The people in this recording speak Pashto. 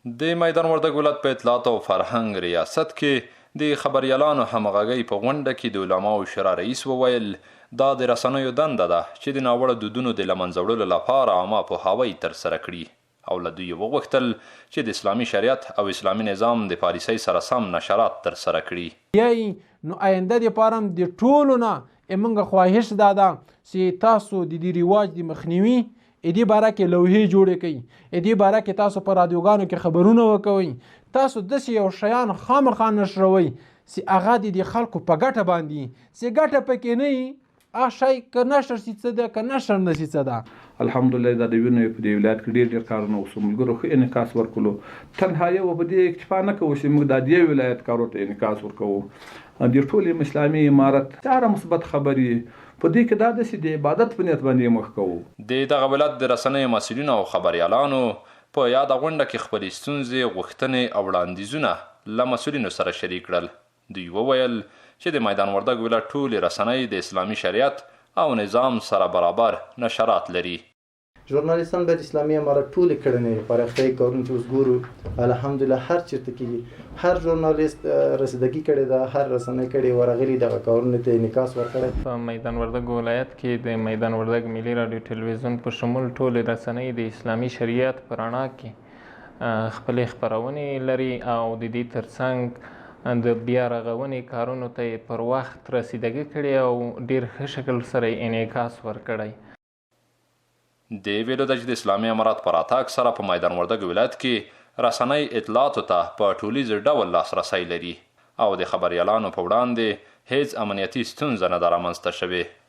د میدان وردګ ولایت په اطلاعات او فرهنګ ریاست کې د خبریالانو همغږۍ په غونډه کې د علماو شورا رئیس وویل دا د رسنیو دنده ده چې د ناوړه دودونو د له منځه وړلو لپاره عامه پوهاوی ترسره کړي او له دوی وغوښتل چې د اسلامي شریعت او اسلامي نظام د پالیسۍ سره سم نشرات ترسره کړي. یای نو آینده دپاره هم د ټولو نه زموږ خواهش دا ده چې تاسو د دې رواج د مخنیوي دې باره کې لوحې جوړې کړئ، دې باره کې تاسو په رادیوګانو کې خبرونه وکوئ، تاسو داسې یو شیان خامخا نشروئ چې هغه د خلکو په ګټه باندې چې ګټه پکې نه وي هغه شی که نشر شي څه ده که نشر نه شي څه ده. الحمدلله دا د وینو په دې ولایت کې ډېر کارونه وشو، ملګرو ښه انعکاس ورکړلو. تنهایي به په دې اکتفا نه کوو چې موږ دا د دې ولایت کارو ته انعکاس ورکوو. د ټول اسلامي امارت هر مثبت خبرې په دې کې دا داسې د عبادت په نیت باندې مخ کوو. د دغه ولایت د رسنیو مسؤلینو او خبریالانو په یاده غونډه کې خپلې ستونزې، غوښتنې او وړاندیزونه له مسؤلینو سره شریک کړل. دوی وویل چې د میدان وردګ ولایت ټولې رسنۍ د اسلامي شریعت او نظام سره برابر نشرات لري. ژورنالیستان باید اسلامي امارت ټولې کړنې پراختیایي کارونه چې اوس ګورو الحمدلله هر چېرته کې هر ژورنالیست رسیدګي کړې ده، هر رسنۍ کړې ورغلي دغه کارونو ته انعکاس ورکړی. په میدان وردګ ولایت کې د میدان وردګ ملي راډیو ټلویزیون په شمول ټولې رسنۍ د اسلامي شریعت په رڼا کې خپلې خپرونې لري او د دې ترڅنګ د بیا رغونې کارونو ته یې پر وخت رسیدګي کړې او ډېر ښه شکل سره یې انعکاس ورکړی. د ویلو ده چې د اسلامي امارت په راتګ سره په میدان وردګ ولایت کې رسنۍ اطلاعاتو ته په ټولیز ډول لاسرسی لري او د خبریالانو په وړاندې هیڅ امنیتي ستونزه نه ده رامنځته شوې.